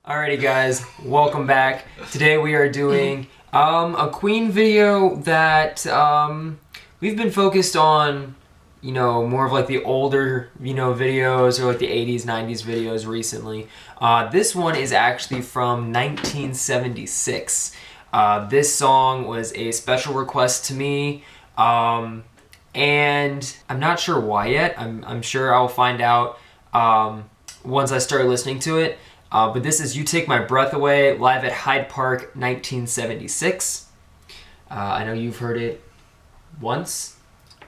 Alrighty guys, welcome back. Today we are doing a Queen video that we've been focused on, more of like the older, videos or like the 80s, 90s videos recently. This one is actually from 1976. This song was a special request to me, and I'm not sure why yet. I'm sure I'll find out once I start listening to it. But this is You Take My Breath Away, live at Hyde Park, 1976. I know you've heard it once.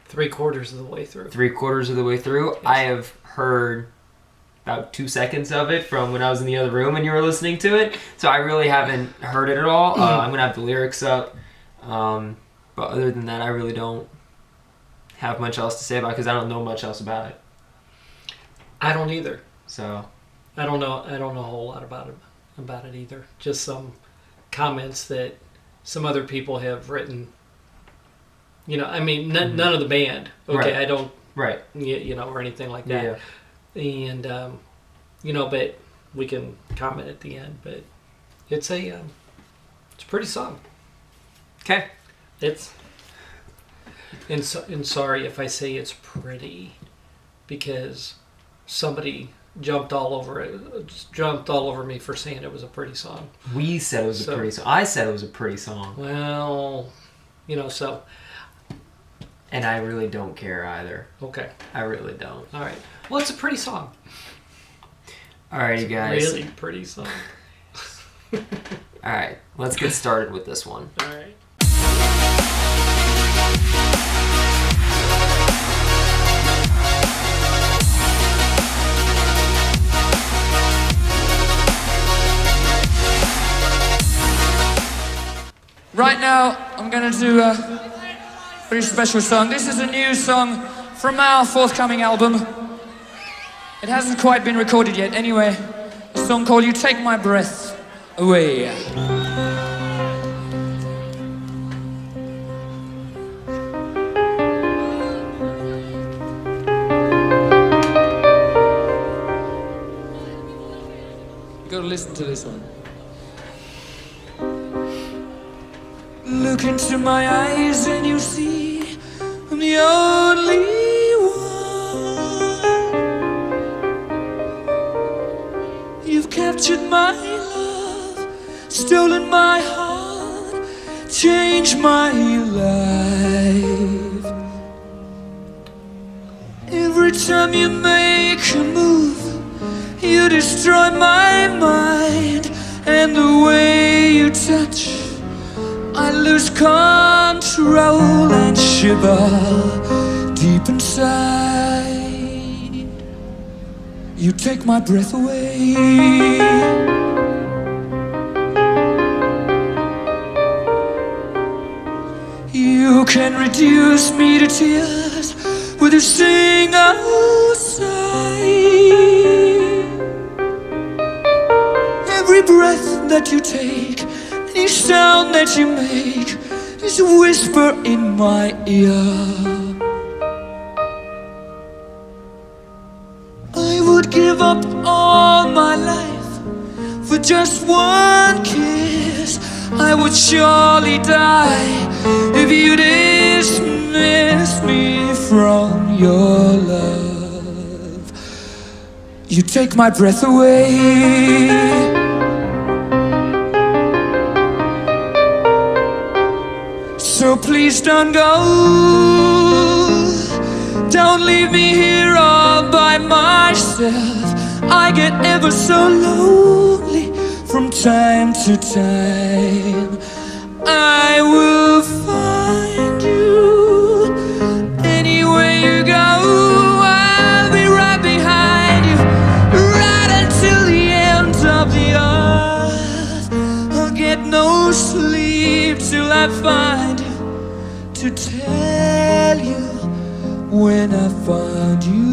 3/4 of the way through. 3/4 of the way through. Yes. I have heard about 2 seconds of it from when I was in the other room and you were listening to it. So I really haven't heard it at all. I'm going to have the lyrics up. But other than that, I really don't have much else to say about it because I don't know much else about it. I don't either. So... I don't know a whole lot about it either. Just some comments that some other people have written. None of the band. Okay, right. I don't. Right. Or anything like that. Yeah. And but we can comment at the end. But it's a pretty song. Okay. And sorry if I say it's pretty, because somebody jumped all over me for saying it was a pretty song. We said it was a pretty song. I said it was a pretty song. Well, so. And I really don't care either. Okay. I really don't. All right. Well, it's a pretty song. All right, you guys. Really pretty song. All right. Let's get started with this one. All right. Right now, I'm going to do a pretty special song. This is a new song from our forthcoming album. It hasn't quite been recorded yet. Anyway, a song called You Take My Breath Away. You gotta listen to this one. Look into my eyes and you see I'm the only one. You've captured my love, stolen my heart, changed my life. Every time you make a move, you destroy my mind. And the way you touch, I lose control and shiver deep inside. You take my breath away. You can reduce me to tears with a single sigh. Every breath that you take, each sound that you make is a whisper in my ear. I would give up all my life for just one kiss. I would surely die if you dismissed me from your love. You take my breath away. So please don't go, don't leave me here all by myself. I get ever so lonely from time to time. I will find you anywhere you go. I'll be right behind you, right until the end of the earth. I'll get no sleep till I find you, to tell you when I find you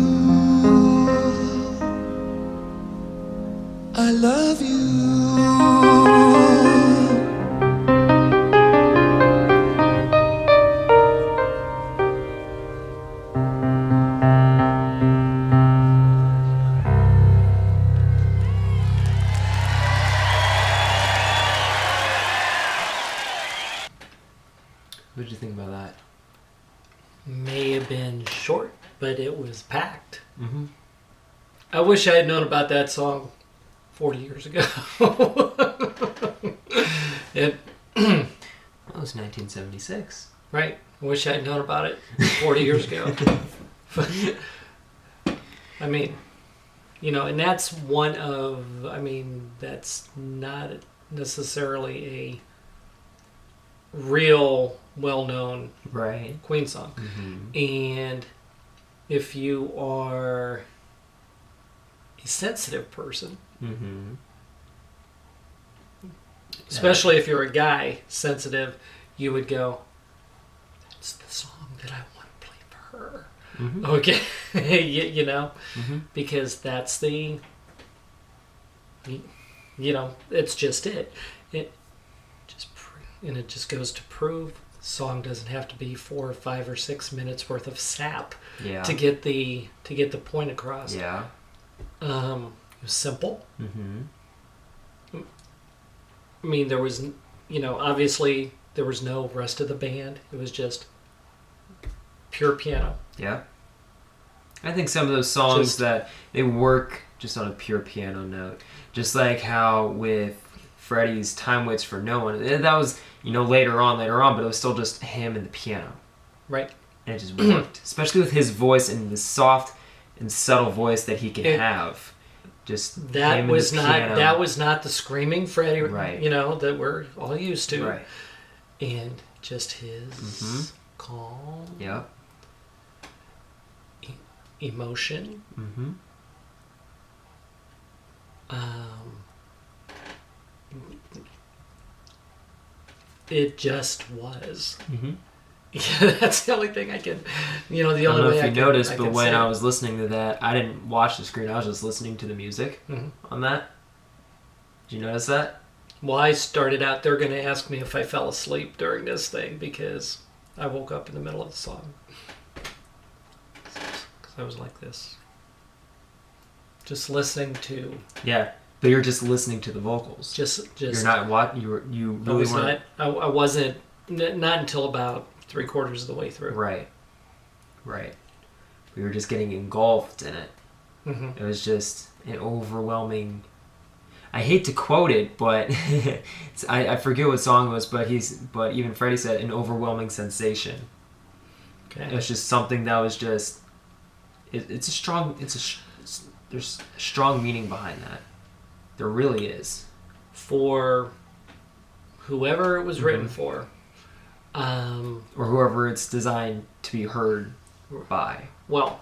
I love you. did you think about that? May have been short, but it was packed. Mm-hmm. I wish I had known about that song 40 years ago. It, That was 1976. right. I wish I had known about it 40 years ago. I mean, you know, and that's one of, I mean, that's not necessarily a real well-known Right. Queen song. Mm-hmm. And if you are a sensitive person, Mm-hmm. especially if you're a guy sensitive, you would go, that's the song that I want to play for her. Mm-hmm. Okay. you know, Mm-hmm. because that's the, you know, it's just it. And it just goes to prove the song doesn't have to be 4 or 5 or 6 minutes worth of sap Yeah. to get the point across. Yeah. It was simple. Mm-hmm. I mean, there was, you know, obviously there was no rest of the band. It was just pure piano. Yeah. I think some of those songs Just- that they work just on a pure piano note. Just like how with Freddie's Time Waits for No One, that was, you know, later on, but it was still just him and the piano. Right. And it just worked. Especially with his voice and the soft and subtle voice that he can have. Just That him was and the not piano. that was not the screaming Freddie, Right. you know, that we're all used to. Right. And just his Mhm. calm Yeah. emotion. Mm-hmm. It just was. Mm-hmm. Yeah, that's the only thing I can, you know, the I don't only know way if I you can, noticed, I but can when say I it. was listening to that, I didn't watch the screen. I was just listening to the music Mhm. on that. Did you notice that? Well, I started out, they're going to ask me if I fell asleep during this thing because I woke up in the middle of the song. Because I was like this. Just listening to, Yeah, but you're just listening to the vocals. just. You're not what you I really was weren't. not, I wasn't, not until about 3/4 of the way through. Right. Right. We were just getting engulfed in it. Mm-hmm. It was just an overwhelming. I hate to quote it, but I forget what song it was. But even Freddie said an overwhelming sensation. It Okay. was just something that was just. There's a strong meaning behind that. There really is. For whoever it was written Mhm. for, Or whoever it's designed to be heard by. well,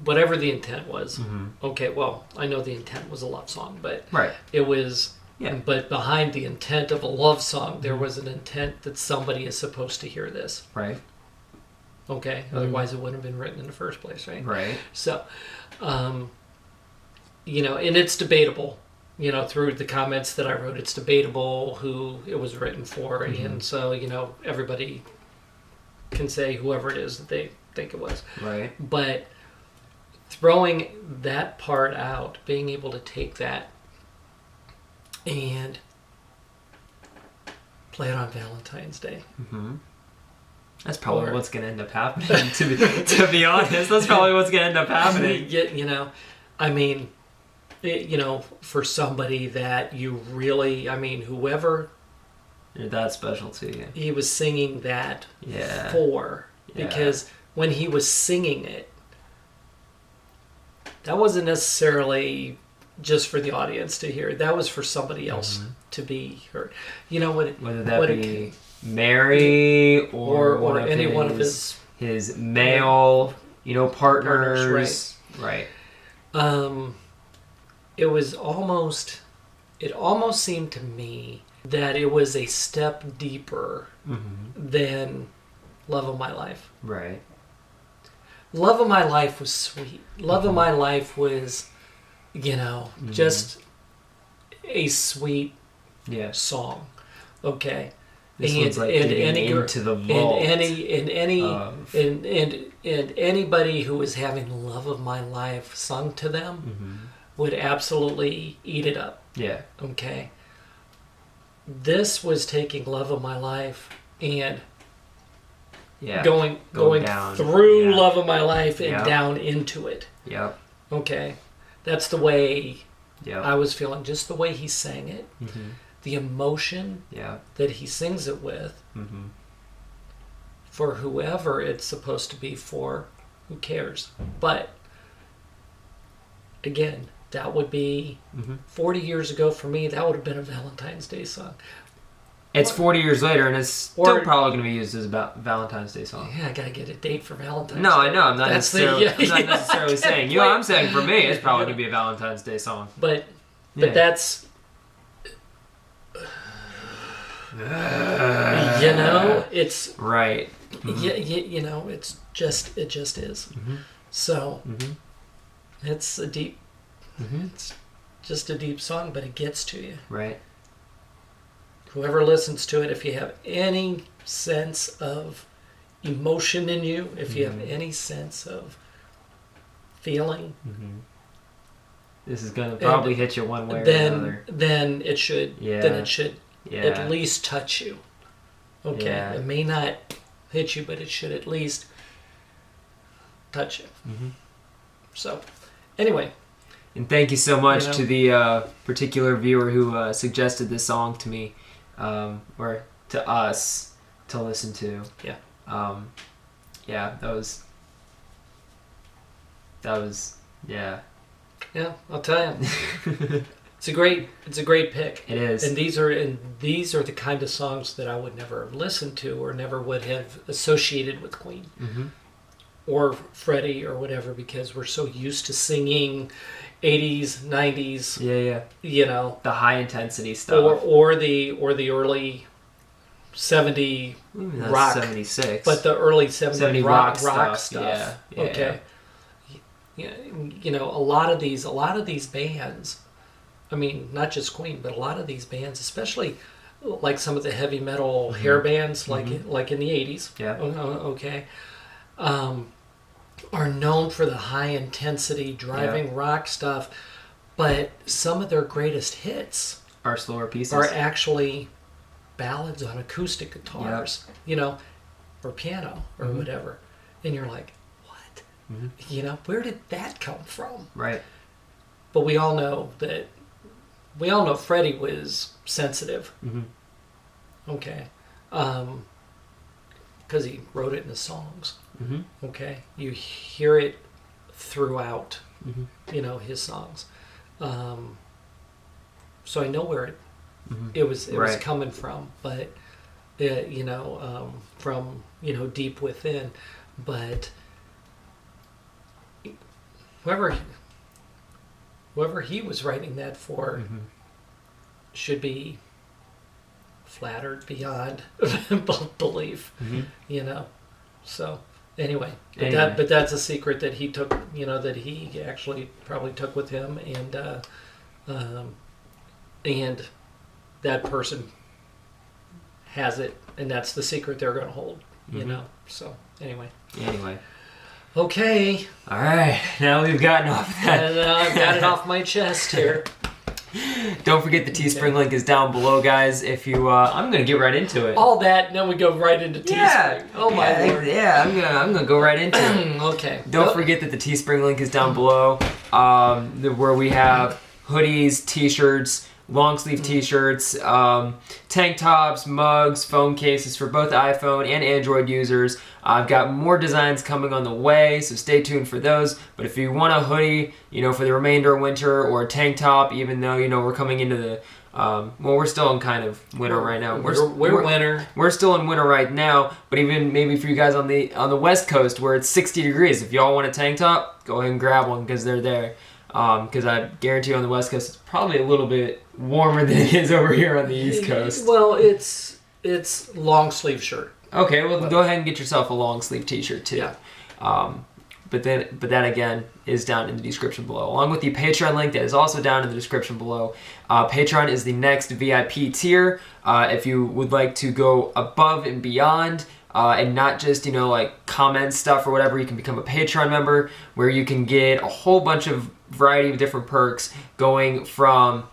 whatever the intent was. Mm-hmm. Okay, well, I know the intent was a love song, but Right. it was. Yeah. But behind the intent of a love song, there was an intent that somebody is supposed to hear this. Right. Okay, otherwise it wouldn't have been written in the first place, right? Right. So, you know, and it's debatable. You know, through the comments that I wrote, it's debatable who it was written for, and so you know, everybody can say whoever it is that they think it was. Right. But throwing that part out, being able to take that and play it on Valentine's Day. Mm-hmm. That's probably Or- what's going to end up happening. To be honest, that's probably what's going to end up happening. You know, I mean, you know, for somebody that you really, I mean, whoever You're that special to you. he was singing that Yeah. for, Yeah. because when he was singing it, that wasn't necessarily just for the audience to hear. That was for somebody else to be heard. You know what? Whether that what be Mary or or any one of his his male, you know, partners. Right. Right. It was almost. It almost seemed to me that it was a step deeper Mm-hmm. than "Love of My Life." Right. "Love of My Life" was sweet. "Love of My Life" was, you know, just a sweet Yeah. song. Okay. This one's like getting into the vault. and of- anybody who was having "Love of My Life" sung to them Mhm. would absolutely eat it up. Yeah. Okay. This was taking "Love of My Life" and Yeah. Going down. through Yeah. Love of My Life and Yep. down into it. Yep. Okay. That's the way Yep. I was feeling. Just the way he sang it. Mm-hmm. The emotion Yeah. that he sings it with. Mm-hmm. For whoever it's supposed to be for, who cares? But again, that would be 40 years ago for me. That would have been a Valentine's Day song. It's 40 years later, and it's still Or- probably going to be used as a Valentine's Day song. Yeah, I gotta get a date for Valentine's No, Day. I know. I'm not That's necessarily, the, I'm not necessarily I saying. can't I'm saying for me, it's probably Yeah. going to be a Valentine's Day song. But Yeah. that's you know, it's Right. you know, it just is. So it's a deep, it's just a deep song, but it gets to you. Right. Whoever listens to it, if you have any sense of emotion in you, if you have any sense of feeling, This is going to probably hit you one way or another. then it should Yeah. then it should Yeah. at least touch you. Okay, Yeah. it may not hit you, but it should at least touch you. So, anyway, And thank you so much You know? to the particular viewer who suggested this song to me, or to us to listen to. Yeah. Yeah, that was, yeah. yeah, I'll tell you, it's a great pick. It is. And these are the kind of songs that I would never have listened to or never would have associated with Queen or Freddie or whatever, because we're so used to singing 80s, 90s, Yeah. you know, The high intensity stuff. or the early 70 Maybe that's rock, 76. but the early 70 rock stuff. Yeah. Okay. Yeah, you know, a lot of these bands, I mean, not just Queen, but a lot of these bands, especially like some of the heavy metal hair bands, like in the 80s. Yeah. Okay. Are known for the high intensity driving rock stuff, but some of their greatest hits Our slower pieces. are actually ballads on acoustic guitars, you know, or piano or whatever. And you're like, what? You know, where did that come from? Right. But we all know Freddie was sensitive. Okay. Because he wrote it in the songs. Okay. You hear it throughout, you know, his songs. So I know where it was Right. coming from, but you know, from, you know, deep within. But whoever he was writing that for should be flattered beyond belief, you know. So anyway, but that's a secret that he took, you know, that he actually probably took with him, and that person has it, and that's the secret they're going to hold, you know. So anyway. Okay. All right. Now we've gotten off that. And I've got it off my chest here. Don't forget the Teespring link is down below, guys. If you, I'm gonna get right into it. All that, and then we go right into Teespring. Yeah. Oh my lord. Yeah, I'm gonna go right into it. Okay. Don't forget that the Teespring link is down below, where we have hoodies, t-shirts, long sleeve t-shirts, tank tops, mugs, phone cases for both iPhone and Android users. I've got more designs coming on the way, so stay tuned for those. But if you want a hoodie, you know, for the remainder of winter, or a tank top, even though, you know, we're coming into the, well, we're still in kind of winter right now. We're winter. We're still in winter right now, but even maybe for you guys on the West Coast where it's 60 degrees, if y'all want a tank top, go ahead and grab one because they're there. Because I guarantee you on the West Coast it's probably a little bit warmer than it is over here on the East Coast. Well, it's long sleeve shirt. Okay, well go ahead and get yourself a long sleeve t-shirt too. Yeah. But that again is down in the description below, along with the Patreon link that is also down in the description below. Patreon is the next VIP tier. If you would like to go above and beyond, and not just, you know, like comment stuff or whatever, you can become a Patreon member where you can get a whole bunch of variety of different perks, going from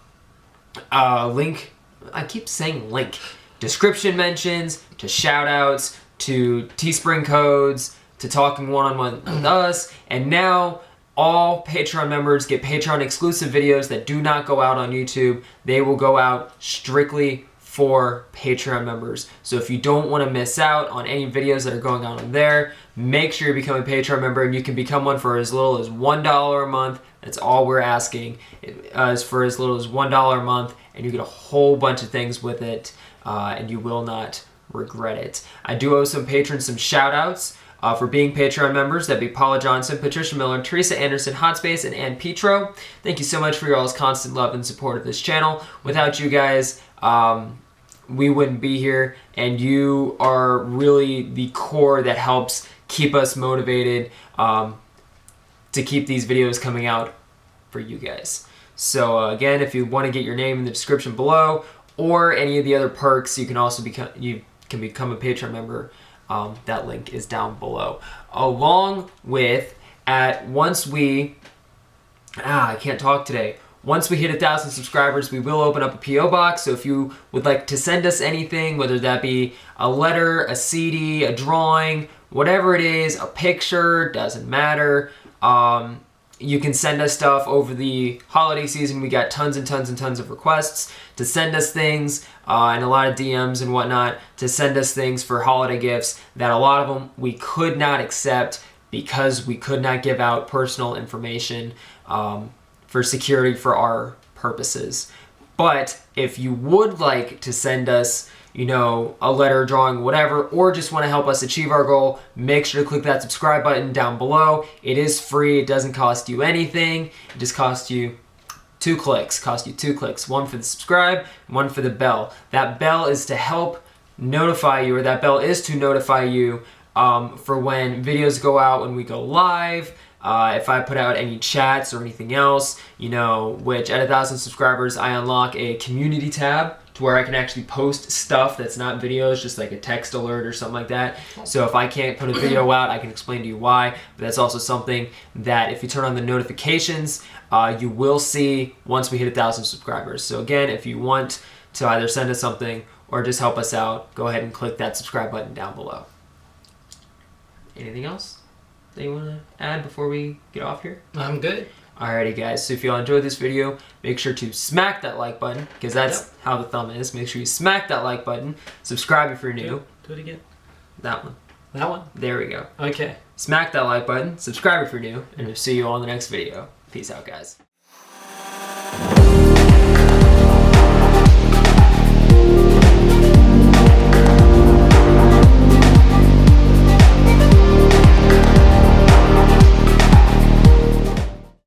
link, I keep saying link, description mentions, to shout outs, to Teespring codes, to talking one-on-one with us, and now all Patreon members get Patreon exclusive videos that do not go out on YouTube. They will go out strictly for Patreon members. So if you don't want to miss out on any videos that are going on there, make sure you become a Patreon member, and you can become one for as little as $1 a month. That's all we're asking, is for as little as $1 a month, and you get a whole bunch of things with it, and you will not regret it. I do owe some patrons some shout outs for being Patreon members. That'd be Paula Johnson, Patricia Miller, Teresa Anderson, Hotspace, and Petro. Thank you so much for your all's constant love and support of this channel. Without you guys, we wouldn't be here, and you are really the core that helps keep us motivated to keep these videos coming out for you guys. So again, if you want to get your name in the description below, or any of the other perks, you can also become a Patreon member. That link is down below. Along with once we I can't talk today. Once we hit 1,000 subscribers, we will open up a P.O. box. So if you would like to send us anything, whether that be a letter, a CD, a drawing, whatever it is, a picture, doesn't matter. You can send us stuff over the holiday season. We got tons and tons and tons of requests to send us things, and a lot of DMs and whatnot to send us things for holiday gifts that a lot of them we could not accept because we could not give out personal information for security for our purposes. But if you would like to send us, you know, a letter, drawing, whatever, or just want to help us achieve our goal, make sure to click that subscribe button down below. It is free. It doesn't cost you anything. It just costs you 2 clicks. Cost you 2 clicks. One for the subscribe, one for the bell. That bell is to help notify you, or that bell is to notify you for when videos go out, when we go live. If I put out any chats or anything else, you know, which at 1,000 subscribers, I unlock a community tab to where I can actually post stuff that's not videos, just like a text alert or something like that. So if I can't put a video out, I can explain to you why. But that's also something that if you turn on the notifications, you will see once we hit 1,000 subscribers. So again, if you want to either send us something or just help us out, go ahead and click that subscribe button down below. Anything else that you want to add before we get off here? I'm good. Alrighty guys, so if y'all enjoyed this video, make sure to smack that like button, because that's how the thumb is. Make sure you smack that like button. Subscribe if you're new. Do it again. That one. That one? There we go. Okay. Smack that like button, subscribe if you're new, and we'll see you all in the next video. Peace out, guys.